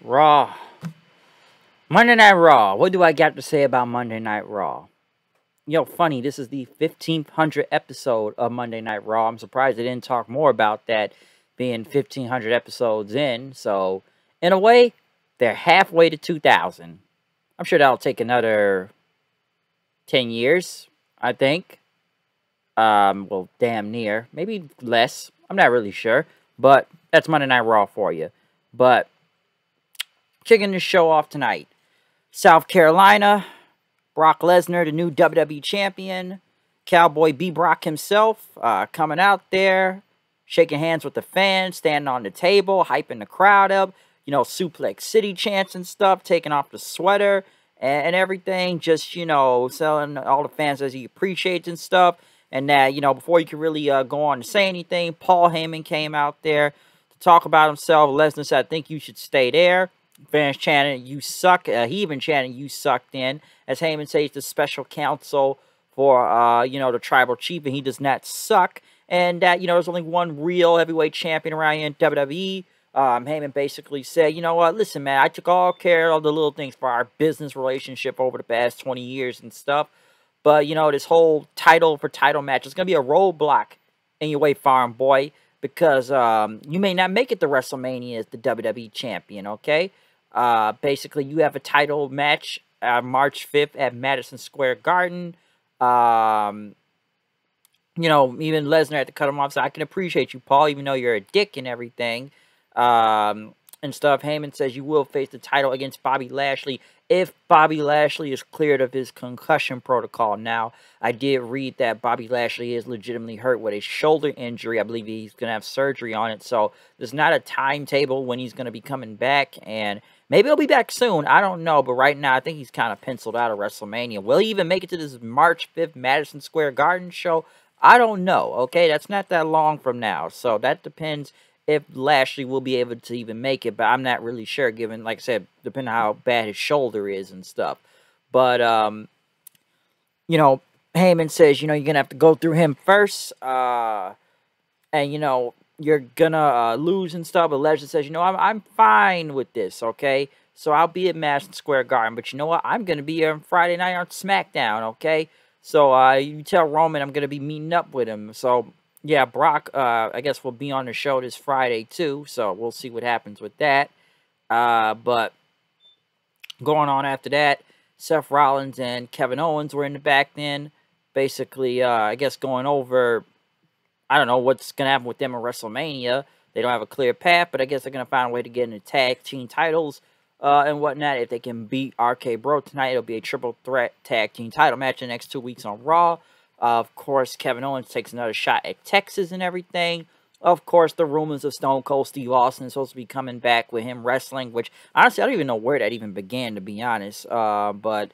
Raw. Monday Night Raw. What do I got to say about Monday Night Raw? Funny, this is the 1500th episode of Monday Night Raw. I'm surprised they didn't talk more about that being 1500 episodes in. So, in a way, they're halfway to 2000. I'm sure that'll take another 10 years, I think. Well, damn near. Maybe less. I'm not really sure. But that's Monday Night Raw for you. But, kicking the show off tonight. South Carolina, Brock Lesnar, the new WWE Champion. Cowboy B. Brock himself coming out there, shaking hands with the fans, standing on the table, hyping the crowd up. Suplex City chants and stuff, taking off the sweater and everything. Just, selling all the fans as he appreciates and stuff. And that, before you could really go on to say anything, Paul Heyman came out there to talk about himself. Lesnar said, I think you should stay there. Fans chanting, you suck. He even chanted, you sucked in. As Heyman says, the special counsel for, the tribal chief, and he does not suck. And that, there's only one real heavyweight champion around here in WWE. Heyman basically said, you know what, listen, man, I took all care of the little things for our business relationship over the past 20 years and stuff. But, this whole title for title match is going to be a roadblock in your way, farm boy. Because you may not make it to WrestleMania as the WWE champion, okay? Basically, you have a title match March 5th at Madison Square Garden. Even Lesnar had to cut him off. So I can appreciate you, Paul, even though you're a dick and everything. And stuff. Heyman says you will face the title against Bobby Lashley if Bobby Lashley is cleared of his concussion protocol. Now, I did read that Bobby Lashley is legitimately hurt with a shoulder injury. I believe he's going to have surgery on it. So, there's not a timetable when he's going to be coming back. And maybe he'll be back soon. I don't know. But right now, I think he's kind of penciled out of WrestleMania. Will he even make it to this March 5th Madison Square Garden show? I don't know. Okay, that's not that long from now. So, that depends if Lashley will be able to even make it, but I'm not really sure, given, like I said, depending on how bad his shoulder is and stuff. But, Heyman says, you're going to have to go through him first, and, you're going to lose and stuff, but Lesnar says, I'm fine with this, okay? So I'll be at Madison Square Garden, but you know what? I'm going to be here on Friday night on SmackDown, okay? So, you tell Roman I'm going to be meeting up with him, so yeah, Brock, I guess, will be on the show this Friday, too. So, we'll see what happens with that. But, going on after that, Seth Rollins and Kevin Owens were in the back then. Basically, I guess, going over, I don't know what's going to happen with them in WrestleMania. They don't have a clear path, but I guess they're going to find a way to get into tag team titles and whatnot. If they can beat RK Bro tonight, it'll be a triple threat tag team title match in the next 2 weeks on Raw. Of course, Kevin Owens takes another shot at Texas and everything. Of course, the rumors of Stone Cold Steve Austin is supposed to be coming back with him wrestling, which, honestly, I don't even know where that even began, to be honest. But,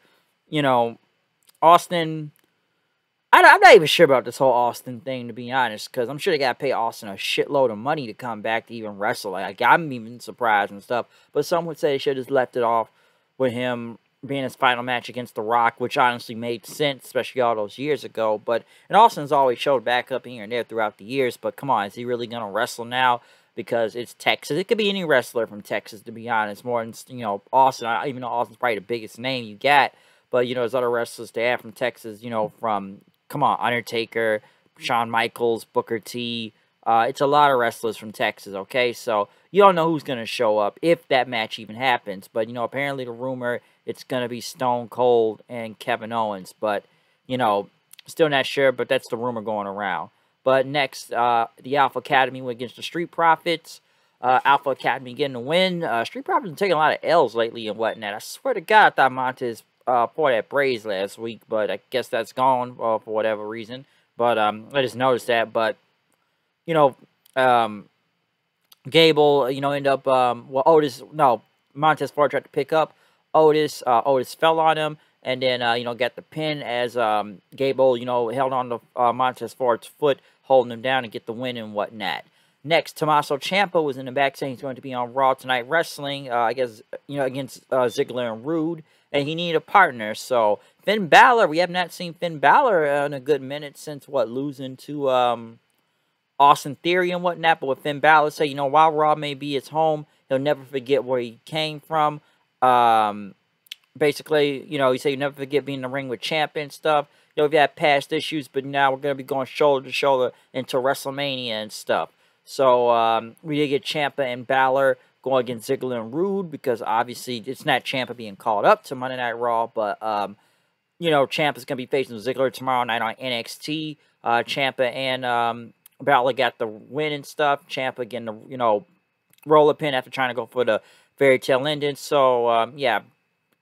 Austin, I'm not even sure about this whole Austin thing, to be honest, because I'm sure they got to pay Austin a shitload of money to come back to even wrestle. Like, I'm even surprised and stuff. But some would say they should have just left it off with him being his final match against The Rock, which honestly made sense, especially all those years ago. And Austin's always showed back up here and there throughout the years, but come on, is he really going to wrestle now? Because it's Texas. It could be any wrestler from Texas, to be honest, more than, Austin. Even though Austin's probably the biggest name you got, but, there's other wrestlers they have from Texas, from, come on, Undertaker, Shawn Michaels, Booker T. It's a lot of wrestlers from Texas, okay? So, you don't know who's going to show up, if that match even happens. But, apparently the rumor, it's going to be Stone Cold and Kevin Owens. But, still not sure, but that's the rumor going around. But next, the Alpha Academy went against the Street Profits. Alpha Academy getting the win. Street Profits have taken a lot of L's lately and whatnot. I swear to God, I thought Montez fought that Braves last week, but I guess that's gone for whatever reason. But I just noticed that. But, Gable, ended up, Montez Ford tried to pick up Otis. Otis fell on him, and then, got the pin as Gable, held on to Montez Ford's foot, holding him down and get the win and whatnot. Next, Tommaso Ciampa was in the back saying he's going to be on Raw Tonight Wrestling, I guess, against Ziggler and Rude, and he needed a partner. So, Finn Balor, we have not seen Finn Balor in a good minute since, losing to Austin Theory and whatnot. But with Finn Balor say, while Raw may be his home, He'll never forget where he came from. Basically, you know, he said you never forget being in the ring with Champ and stuff. You know, we've had past issues, but now we're going to be going shoulder to shoulder into WrestleMania and stuff. So, we did get Ciampa and Balor going against Ziggler and Rude, because obviously it's not Ciampa being called up to Monday Night Raw, but, you know, Ciampa's going to be facing Ziggler tomorrow night on NXT. Ciampa and Balor got the win and stuff. Ciampa getting the, you know, roller pin after trying to go for the fairy tale ending. So, yeah,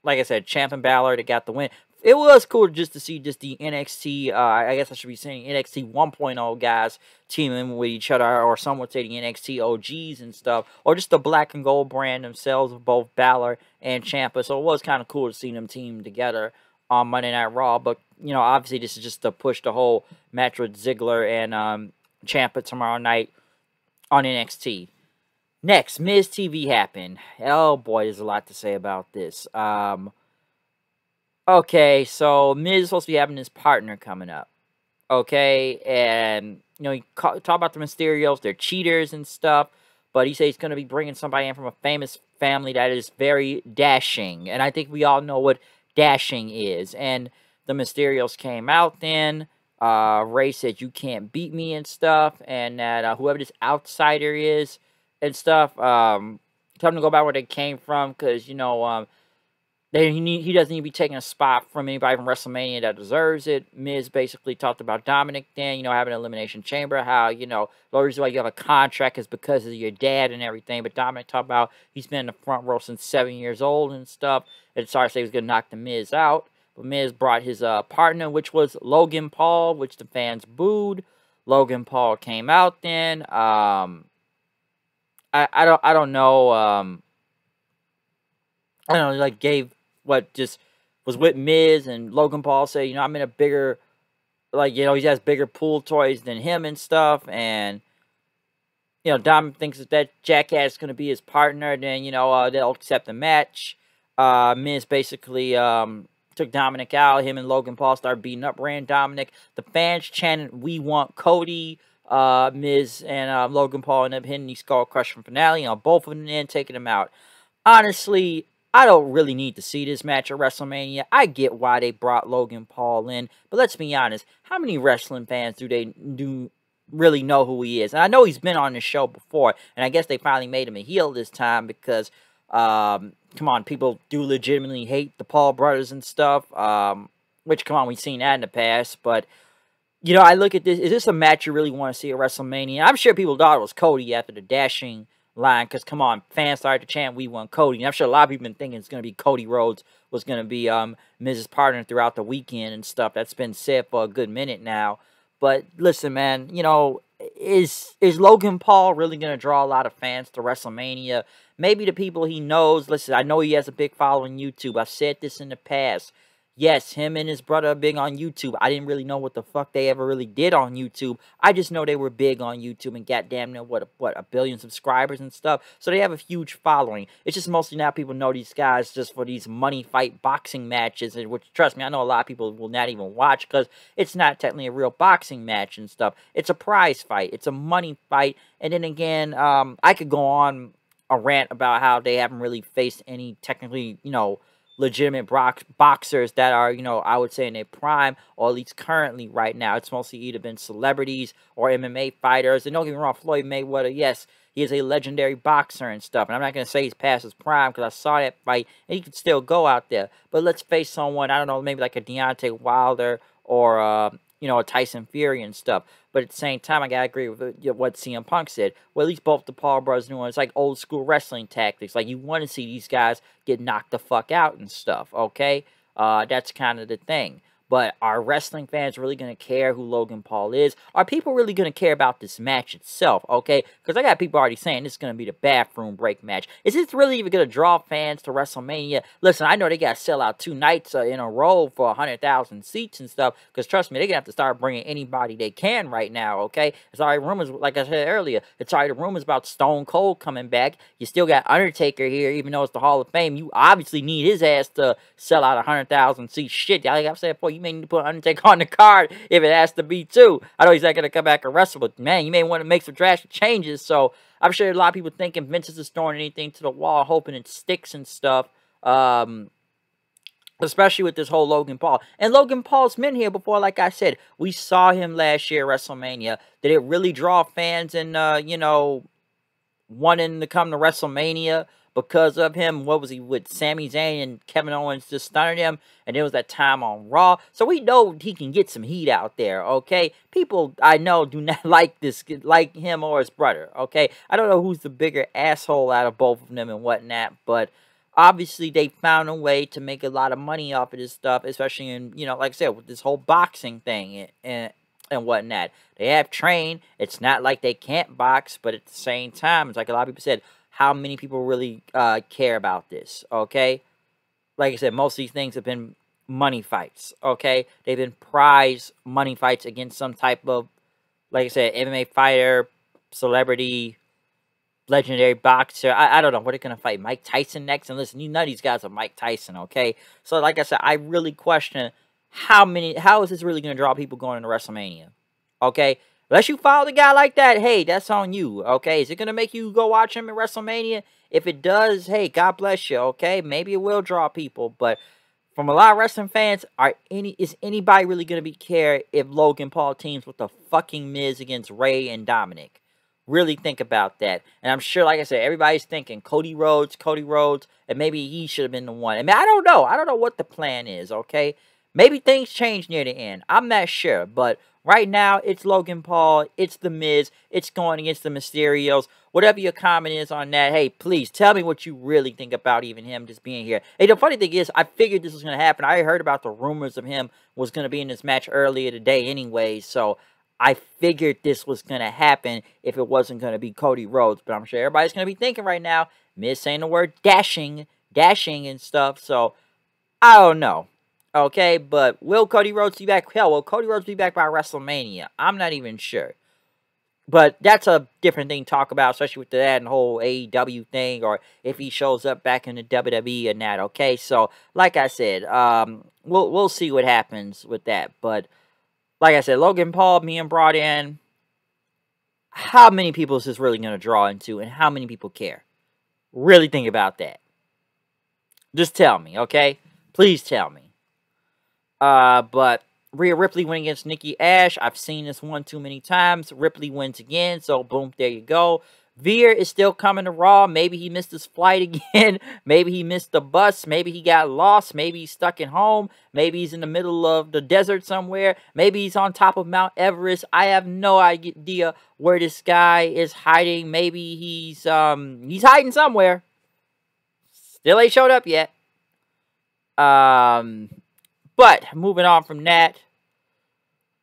like I said, Ciampa and Balor, they got the win. It was cool just to see just the NXT, I guess I should be saying NXT 1.0 guys teaming with each other, or some would say the NXT OGs and stuff, or just the black and gold brand themselves of both Balor and Ciampa. So it was kind of cool to see them team together on Monday Night Raw. But, you know, obviously this is just to push the whole match with Ziggler and Ciampa tomorrow night on NXT. Next, Miz TV happened. Oh boy, there's a lot to say about this. Okay, so Miz is supposed to be having his partner coming up. Okay, and, you know, he talk about the Mysterios, they're cheaters and stuff, but he says he's going to be bringing somebody in from a famous family that is very dashing, and I think we all know what dashing is. And the Mysterios came out then. Ray said, you can't beat me and stuff, and that whoever this outsider is and stuff, tell them to go back where they came from, because, you know, he doesn't need to be taking a spot from anybody from WrestleMania that deserves it. Miz basically talked about Dominic then, you know, having an Elimination Chamber, how, you know, the only reason why you have a contract is because of your dad and everything. But Dominic talked about he's been in the front row since 7 years old and stuff. And sorry to say he was going to knock the Miz out. But Miz brought his partner, which was Logan Paul, which the fans booed. Logan Paul came out then. I don't know. I don't know, like, gave what just was with Miz, and Logan Paul said, you know, I'm in a bigger, like, you know, he has bigger pool toys than him and stuff, and, you know, Dom thinks that jackass is going to be his partner, then, you know, they'll accept the match. Miz basically took Dominic out. Him and Logan Paul started beating up, ran Dominic. The fans chanted, we want Cody. Miz and Logan Paul ended up hitting the Skull Crusher finale, you know, both of them in, taking him out. Honestly, I don't really need to see this match at WrestleMania. I get why they brought Logan Paul in, but let's be honest, how many wrestling fans do really know who he is? And I know he's been on the show before, and I guess they finally made him a heel this time because, come on, people do legitimately hate the Paul brothers and stuff, which, come on, we've seen that in the past, but, you know, I look at this, is this a match you really want to see at WrestleMania? I'm sure people thought it was Cody after the dashing line, because, come on, fans started to chant, we want Cody. And I'm sure a lot of people have been thinking it's going to be Cody Rhodes was going to be Miz's partner throughout the weekend and stuff. That's been said for a good minute now. But listen, man, you know, is Logan Paul really going to draw a lot of fans to WrestleMania? Maybe the people he knows. Listen, I know he has a big following on YouTube. I've said this in the past. Yes, him and his brother are big on YouTube. I didn't really know what the fuck they ever really did on YouTube. I just know they were big on YouTube and goddamn near, what, a billion subscribers and stuff. So they have a huge following. It's just mostly now people know these guys just for these money fight boxing matches, and which, trust me, I know a lot of people will not even watch because it's not technically a real boxing match and stuff. It's a prize fight. It's a money fight. And then again, I could go on a rant about how they haven't really faced any technically, you know, legitimate boxers that are, you know, I would say in their prime, or at least currently right now. It's mostly either been celebrities or MMA fighters. And don't get me wrong, Floyd Mayweather, yes, he is a legendary boxer and stuff. And I'm not going to say he's past his prime because I saw that fight and he could still go out there. But let's face someone, I don't know, maybe like a Deontay Wilder or, you know, a Tyson Fury and stuff. But at the same time, I gotta agree with what CM Punk said. Well, at least both the Paul brothers doing it's like old school wrestling tactics. Like, you want to see these guys get knocked the fuck out and stuff, okay? That's kind of the thing. But are wrestling fans really going to care who Logan Paul is? Are people really going to care about this match itself, okay? Because I got people already saying this is going to be the bathroom break match. Is this really even going to draw fans to WrestleMania? Listen, I know they got to sell out 2 nights in a row for 100,000 seats and stuff. Because trust me, they're going to have to start bringing anybody they can right now, okay? It's already rumors, like I said earlier, it's already rumors about Stone Cold coming back. You still got Undertaker here, even though it's the Hall of Fame. You obviously need his ass to sell out 100,000 seats. Shit, like I've said before, you may need to put Undertaker on the card if it has to be, too. I know he's not going to come back and wrestle, but, man, you may want to make some drastic changes. So, I'm sure a lot of people thinking Vince is just throwing anything to the wall, hoping it sticks and stuff. Especially with this whole Logan Paul. And Logan Paul's been here before, like I said. We saw him last year at WrestleMania. Did it really draw fans and, you know, wanting to come to WrestleMania because of him? What was he with Sami Zayn and Kevin Owens just stunning him? And there was that time on Raw. So we know he can get some heat out there, okay? People I know do not like him or his brother, okay? I don't know who's the bigger asshole out of both of them and whatnot, but obviously, they found a way to make a lot of money off of this stuff, especially in, you know, like I said, with this whole boxing thing and whatnot. They have trained. It's not like they can't box, but at the same time, it's like a lot of people said, how many people really care about this, okay? Like I said, most of these things have been money fights, okay? They've been prize money fights against some type of, like I said, MMA fighter, celebrity, legendary boxer. I don't know what they're going to fight. Mike Tyson next? And listen, none of these guys are Mike Tyson, okay? So, like I said, I really question how is this really going to draw people going into WrestleMania, okay? Unless you follow the guy like that, hey, that's on you, okay? Is it going to make you go watch him at WrestleMania? If it does, hey, God bless you, okay? Maybe it will draw people, but from a lot of wrestling fans, is anybody really going to care if Logan Paul teams with the fucking Miz against Ray and Dominic? Really think about that. And I'm sure, like I said, everybody's thinking Cody Rhodes, and maybe he should have been the one. I mean, I don't know. I don't know what the plan is, okay? Maybe things change near the end. I'm not sure. But right now, it's Logan Paul. It's The Miz. It's going against the Mysterios. Whatever your comment is on that, hey, please tell me what you really think about even him just being here. Hey, the funny thing is, I figured this was going to happen. I heard about the rumors of him was going to be in this match earlier today anyway, so I figured this was going to happen if it wasn't going to be Cody Rhodes. But I'm sure everybody's going to be thinking right now, Miz saying the word dashing and stuff. So, I don't know. Okay, but will Cody Rhodes be back? Hell, will Cody Rhodes be back by WrestleMania? I'm not even sure. But that's a different thing to talk about, especially with that and whole AEW thing, or if he shows up back in the WWE and that, okay? So, like I said, we'll see what happens with that. But like I said, Logan Paul being brought in, how many people is this really going to draw into, and how many people care? Really think about that. Just tell me, okay? Please tell me. But Rhea Ripley went against Nikki Ash. I've seen this one too many times. Ripley wins again, so boom, there you go. Veer is still coming to Raw. Maybe he missed his flight again. Maybe he missed the bus. Maybe he got lost. Maybe he's stuck at home. Maybe he's in the middle of the desert somewhere. Maybe he's on top of Mount Everest. I have no idea where this guy is hiding. Maybe he's hiding somewhere. Still ain't showed up yet. But moving on from that,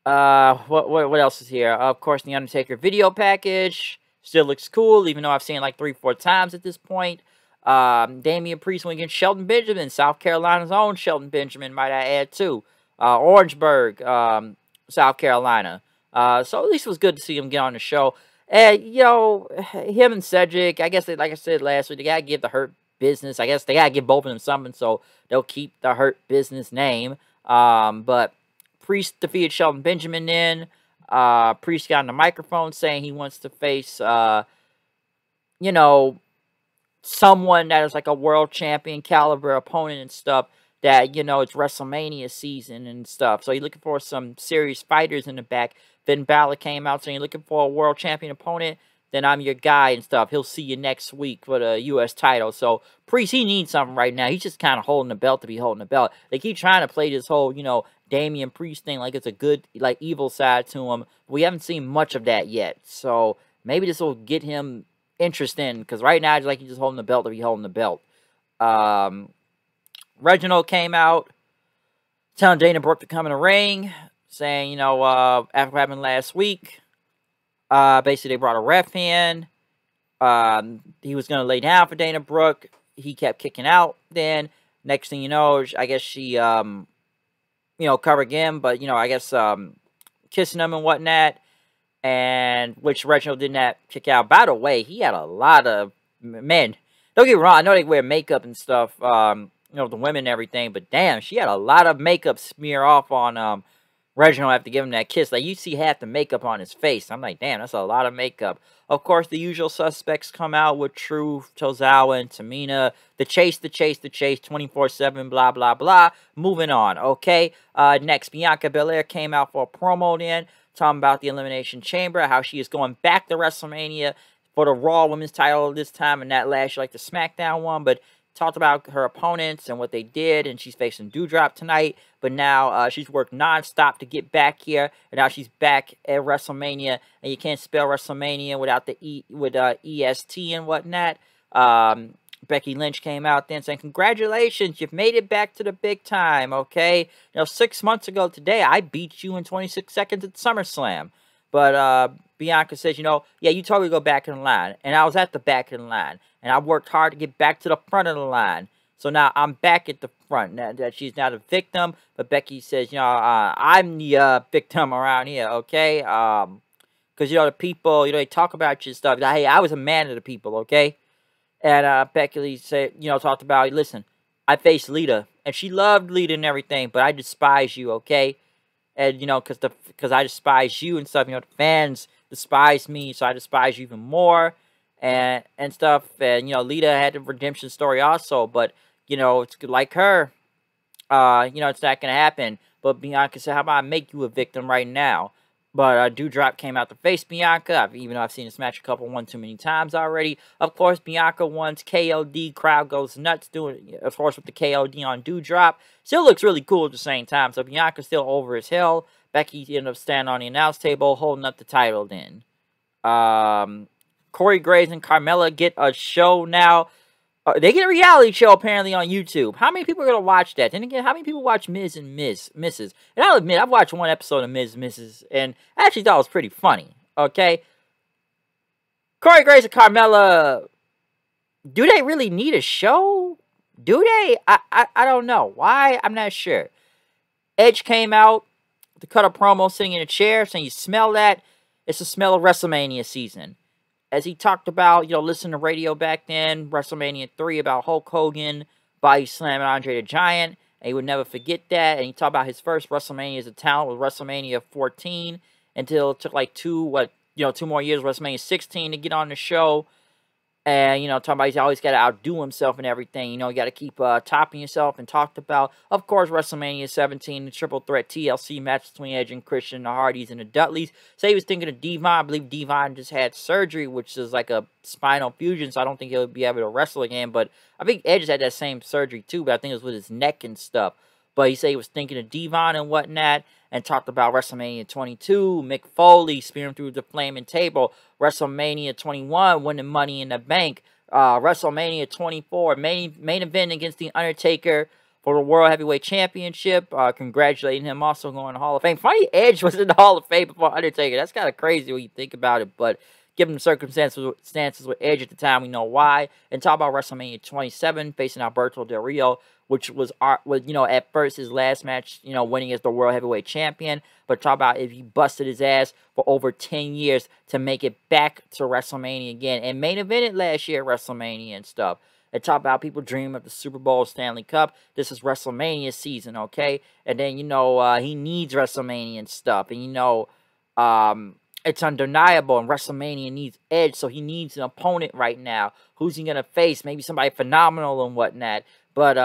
what else is here? Of course, the Undertaker video package still looks cool, even though I've seen it like 3-4 times at this point. Damian Priest went against Shelton Benjamin, South Carolina's own Shelton Benjamin, might I add too. Orangeburg, South Carolina. So at least it was good to see him get on the show. And, you know, him and Cedric, I guess, like I said last week, they got to give the Hurt Business. I guess they got to give both of them something, so they'll keep the Hurt Business name. But Priest defeated Shelton Benjamin then. Priest got on the microphone saying he wants to face, you know, someone that is like a world champion caliber opponent and stuff. That, you know, it's WrestleMania season and stuff. So you're looking for some serious fighters in the back. Finn Balor came out saying, you're looking for a world champion opponent, then I'm your guy and stuff. He'll see you next week for the U.S. title. So, Priest, he needs something right now. He's just kind of holding the belt to be holding the belt. They keep trying to play this whole, you know, Damian Priest thing like it's a good, like, evil side to him. We haven't seen much of that yet. So, maybe this will get him interested, because right now, it's like he's just holding the belt to be holding the belt. Reginald came out telling Dana Brooke to come in the ring, saying, you know, after what happened last week, basically they brought a ref in. He was going to lay down for Dana Brooke. He kept kicking out. Then, next thing you know, I guess she, you know, covered him, but, you know, I guess, kissing him and whatnot, and which Reginald did not kick out. By the way, he had a lot of, men. Don't get me wrong, I know they wear makeup and stuff, the women and everything. But damn, she had a lot of makeup smear off on Reginald after giving that kiss. Like, you see half the makeup on his face. I'm like, damn, that's a lot of makeup. Of course, the usual suspects come out with Truth, Tozawa, and Tamina. The chase, 24/7, blah, blah, blah. Moving on, okay? Next, Bianca Belair came out for a promo then, talking about the Elimination Chamber, how she is going back to WrestleMania for the Raw Women's title this time, and that last year, like the SmackDown one, but talked about her opponents and what they did, and she's facing Doudrop tonight. But now she's worked nonstop to get back here, and now she's back at WrestleMania. And you can't spell WrestleMania without the EST and whatnot. Becky Lynch came out then saying, "Congratulations, you've made it back to the big time." Okay, 6 months ago today, I beat you in 26 seconds at SummerSlam. But Bianca says, yeah, you told me to go back in the line. And I was at the back of the line. And I worked hard to get back to the front of the line. So now I'm back at the front. Now that she's not a victim. But Becky says, I'm the victim around here, okay? Because, the people, they talk about your stuff. Hey, I was a man of the people, okay? And Becky said, talked about, listen, I faced Lita. And she loved Lita and everything. But I despise you, okay? And, because I despise you and stuff, the fans despise me, so I despise you even more, and stuff. And, Lita had a redemption story also, but, it's like her, it's not going to happen. But Bianca said, how about I make you a victim right now? But Doudrop came out to face Bianca, even though I've seen this match one too many times already. Of course, Bianca wants KOD. Crowd goes nuts doing, of course, with the KOD on Doudrop. Still looks really cool at the same time. So Bianca's still over as hell. Becky ended up standing on the announce table, holding up the title then. Corey Graves and Carmella get a show now. They get a reality show apparently on YouTube. How many people are going to watch that? Then again, how many people watch Miz and Mrs.? And I'll admit, I've watched one episode of Miz and Mrs. And I actually thought it was pretty funny. Okay? Corey Graves and Carmella, do they really need a show? Do they? I don't know. Why? I'm not sure. Edge came out to cut a promo sitting in a chair, saying, you smell that? It's the smell of WrestleMania season. As he talked about, listening to radio back then, WrestleMania 3, about Hulk Hogan body slamming Andre the Giant, and he would never forget that. And he talked about his first WrestleMania as a talent with WrestleMania 14, until it took like 2 more years, WrestleMania 16, to get on the show. And, talking about he's always got to outdo himself and everything. You got to keep topping yourself, and talked about, of course, WrestleMania 17, the triple threat TLC match between Edge and Christian, the Hardys, and the Dudleys. So he was thinking of Devon. I believe Devon just had surgery, which is like a spinal fusion, so I don't think he'll be able to wrestle again. But I think Edge had that same surgery too, but I think it was with his neck and stuff. But he said he was thinking of Devon and whatnot, and talked about WrestleMania 22, Mick Foley spearing through the flaming table, WrestleMania 21, winning Money in the Bank, WrestleMania 24, main event against The Undertaker for the World Heavyweight Championship, congratulating him also going to the Hall of Fame. Funny, Edge was in the Hall of Fame before Undertaker. That's kind of crazy when you think about it, but given the circumstances with Edge at the time, we know why. And talk about WrestleMania 27, facing Alberto Del Rio, which was at first his last match, winning as the World Heavyweight Champion. But talk about if he busted his ass for over 10 years to make it back to WrestleMania again. And main evented last year at WrestleMania and stuff. And talk about people dream of the Super Bowl, Stanley Cup. This is WrestleMania season, okay? And then, he needs WrestleMania and stuff. And, it's undeniable, and WrestleMania needs Edge, so he needs an opponent right now. Who's he going to face? Maybe somebody phenomenal and whatnot. But,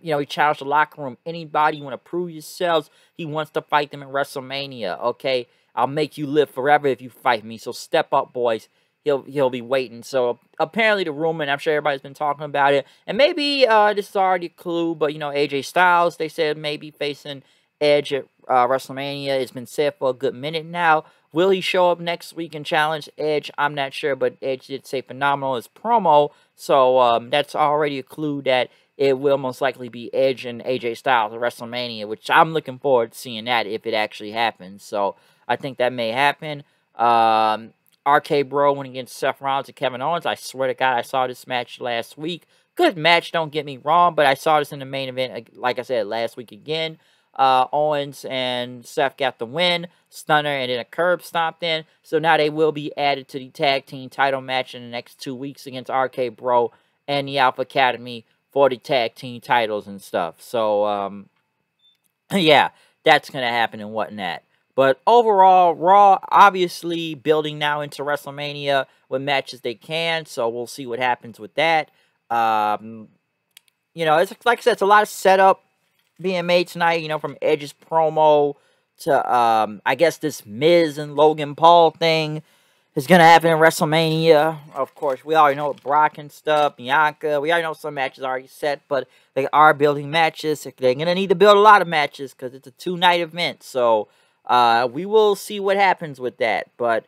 he challenged the locker room. Anybody you want to prove yourselves, he wants to fight them in WrestleMania, okay? I'll make you live forever if you fight me, so step up, boys. He'll be waiting. So, apparently the rumor, and I'm sure everybody's been talking about it, and maybe this is already a clue, but, AJ Styles, they said maybe facing Edge at WrestleMania. It's been said for a good minute now. Will he show up next week and challenge Edge? I'm not sure, but Edge did say phenomenal as promo, so that's already a clue that it will most likely be Edge and AJ Styles at WrestleMania, which I'm looking forward to seeing that if it actually happens. So I think that may happen. RK Bro went against Seth Rollins and Kevin Owens. I swear to God, I saw this match last week. Good match, don't get me wrong, but I saw this in the main event, like I said, last week again. Owens and Seth got the win, stunner, and then a curb stomped in. So now they will be added to the tag team title match in the next 2 weeks against RK Bro and the Alpha Academy for the tag team titles and stuff. So, yeah, that's going to happen and whatnot. But overall, Raw obviously building now into WrestleMania with matches they can. So we'll see what happens with that. You know, it's like I said, it's a lot of setup being made tonight. You know, from Edge's promo to I guess this Miz and Logan Paul thing is gonna happen in WrestleMania. Of course, we already know Brock and stuff, Bianca. We already know some matches are already set, but they are building matches. They're gonna need to build a lot of matches because it's a 2-night event. So we will see what happens with that. But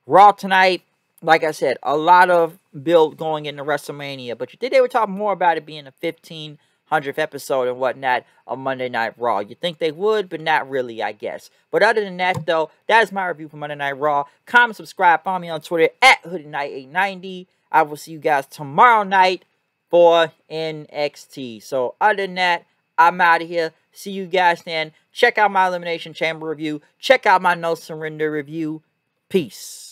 Raw tonight, like I said, a lot of build going into WrestleMania. But you think they would talk more about it being a 1500th episode and whatnot of Monday Night Raw. You think they would, but not really, I guess. But other than that, though, that is my review for Monday Night Raw. Comment, subscribe, follow me on Twitter at HoodieKnight890. I will see you guys tomorrow night for NXT. So other than that, I'm out of here. See you guys then. Check out my Elimination Chamber review. Check out my No Surrender review. Peace.